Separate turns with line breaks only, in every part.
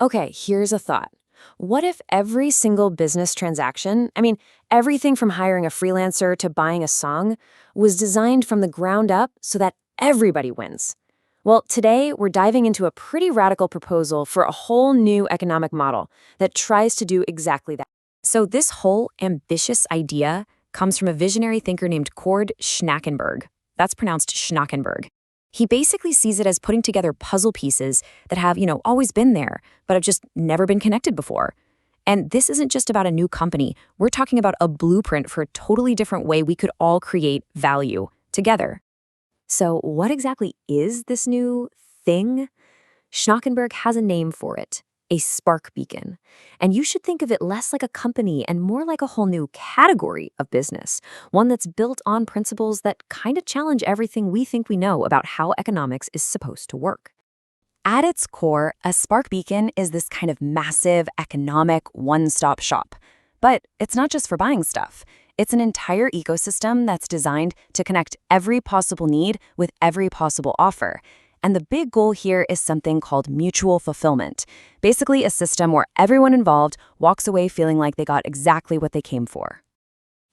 Okay, here's a thought. What if every single business transaction, everything from hiring a freelancer to buying a song, was designed from the ground up so that everybody wins? Well, today we're diving into a pretty radical proposal for a whole new economic model that tries to do exactly that. So, this whole ambitious idea comes from a visionary thinker named Cord Schnackenberg. That's pronounced Schnackenberg. He basically sees it as putting together puzzle pieces that have, always been there, but have just never been connected before. And this isn't just about a new company. We're talking about a blueprint for a totally different way we could all create value together. So what exactly is this new thing? Schnackenberg has a name for it, a Sparkbeacon. And you should think of it less like a company and more like a whole new category of business, one that's built on principles that kind of challenge everything we think we know about how economics is supposed to work. At its core, a Sparkbeacon is this kind of massive economic one-stop shop. But it's not just for buying stuff. It's an entire ecosystem that's designed to connect every possible need with every possible offer. And the big goal here is something called mutual fulfillment, basically a system where everyone involved walks away feeling like they got exactly what they came for.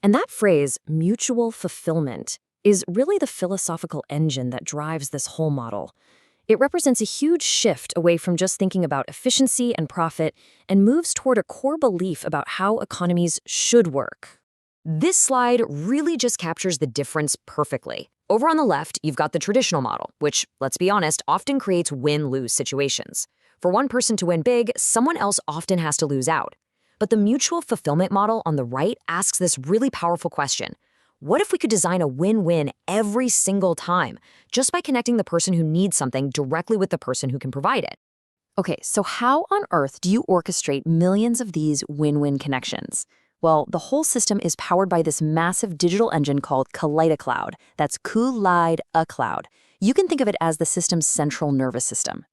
And that phrase, mutual fulfillment, is really the philosophical engine that drives this whole model. It represents a huge shift away from just thinking about efficiency and profit and moves toward a core belief about how economies should work. This slide really just captures the difference perfectly. Over on the left, you've got the traditional model, which, let's be honest, often creates win-lose situations. For one person to win big, someone else often has to lose out. But the mutual fulfillment model on the right asks this really powerful question. What if we could design a win-win every single time, just by connecting the person who needs something directly with the person who can provide it? Okay, so how on earth do you orchestrate millions of these win-win connections? Well, the whole system is powered by this massive digital engine called Cloud. That's Cloud. You can think of it as the system's central nervous system.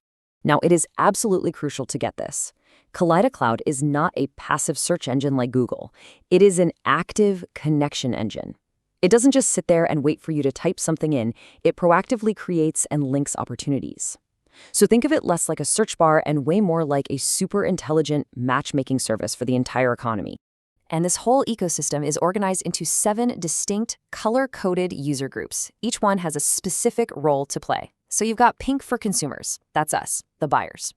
Now, it is absolutely crucial to get this. Cloud is not a passive search engine like Google. It is an active connection engine. It doesn't just sit there and wait for you to type something in. It proactively creates and links opportunities. So think of it less like a search bar and way more like a super intelligent matchmaking service for the entire economy. And this whole ecosystem is organized into 7 distinct, color-coded user groups. Each one has a specific role to play. So you've got pink for consumers. That's us, the buyers.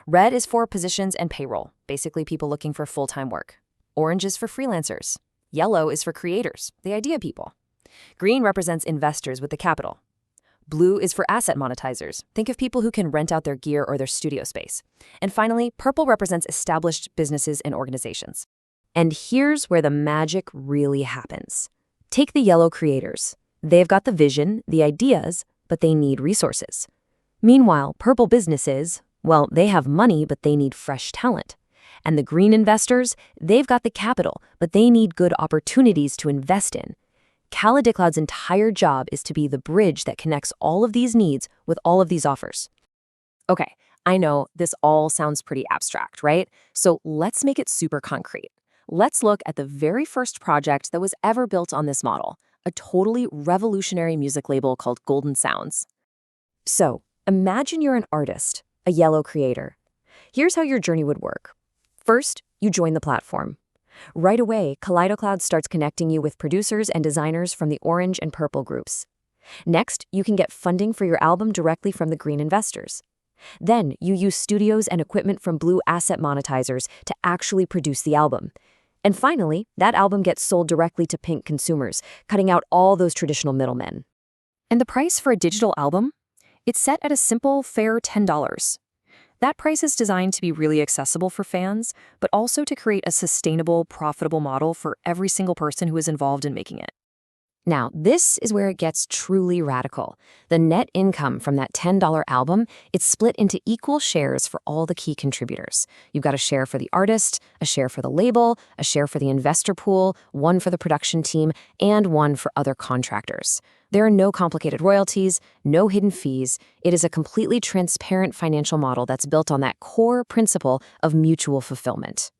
Red is for positions and payroll, basically people looking for full-time work. Orange is for freelancers. Yellow is for creators, the idea people. Green represents investors with the capital. Blue is for asset monetizers. Think of people who can rent out their gear or their studio space. And finally, purple represents established businesses and organizations. And here's where the magic really happens. Take the yellow creators. They've got the vision, the ideas, but they need resources. Meanwhile, purple businesses, well, they have money, but they need fresh talent. And the green investors, they've got the capital, but they need good opportunities to invest in. Cloud's entire job is to be the bridge that connects all of these needs with all of these offers. Okay, I know this all sounds pretty abstract, right? So let's make it super concrete. Let's look at the very first project that was ever built on this model, a totally revolutionary music label called Golden Sounds. So, imagine you're an artist, a yellow creator. Here's how your journey would work. First, you join the platform. Right away, Cloud starts connecting you with producers and designers from the orange and purple groups. Next, you can get funding for your album directly from the green investors. Then, you use studios and equipment from blue asset monetizers to actually produce the album. And finally, that album gets sold directly to pink consumers, cutting out all those traditional middlemen. And the price for a digital album? It's set at a simple, fair $10. That price is designed to be really accessible for fans, but also to create a sustainable, profitable model for every single person who is involved in making it. Now, this is where it gets truly radical. The net income from that $10 album, it's split into equal shares for all the key contributors. You've got a share for the artist, a share for the label, a share for the investor pool, one for the production team, and one for other contractors. There are no complicated royalties, no hidden fees. It is a completely transparent financial model that's built on that core principle of mutual fulfillment.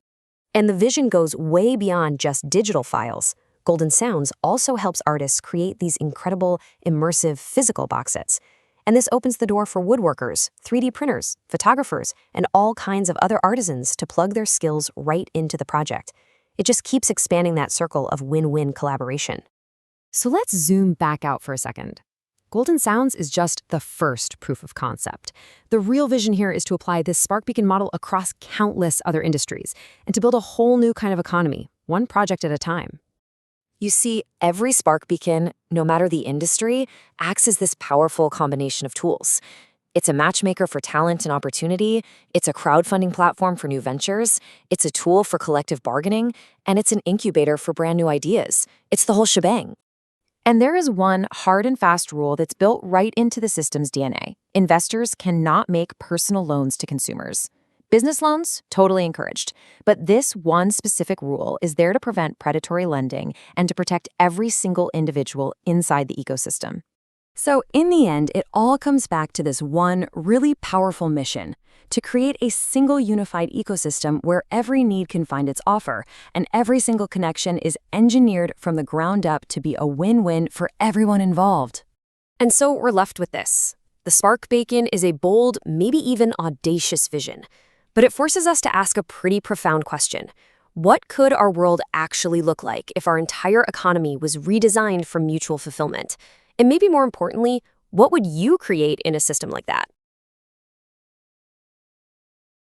And the vision goes way beyond just digital files. Golden Sounds also helps artists create these incredible, immersive physical box sets.
And this opens the door for woodworkers, 3D printers, photographers, and all kinds of other artisans to plug their skills right into the project. It just keeps expanding that circle of win-win collaboration.
So let's zoom back out for a second. Golden Sounds is just the first proof of concept. The real vision here is to apply this Sparkbeacon model across countless other industries and to build a whole new kind of economy, one project at a time. You see, every Sparkbeacon, no matter the industry, acts as this powerful combination of tools. It's a matchmaker for talent and opportunity, it's a crowdfunding platform for new ventures, it's a tool for collective bargaining, and it's an incubator for brand new ideas. It's the whole shebang. And there is one hard and fast rule that's built right into the system's DNA. Investors cannot make personal loans to consumers. Business loans, totally encouraged. But this one specific rule is there to prevent predatory lending and to protect every single individual inside the ecosystem. So in the end, it all comes back to this one really powerful mission: to create a single unified ecosystem where every need can find its offer, and every single connection is engineered from the ground up to be a win-win for everyone involved. And so we're left with this. The Sparkbeacon is a bold, maybe even audacious vision. But it forces us to ask a pretty profound question. What could our world actually look like if our entire economy was redesigned for mutual fulfillment? And maybe more importantly, what would you create in a system like that?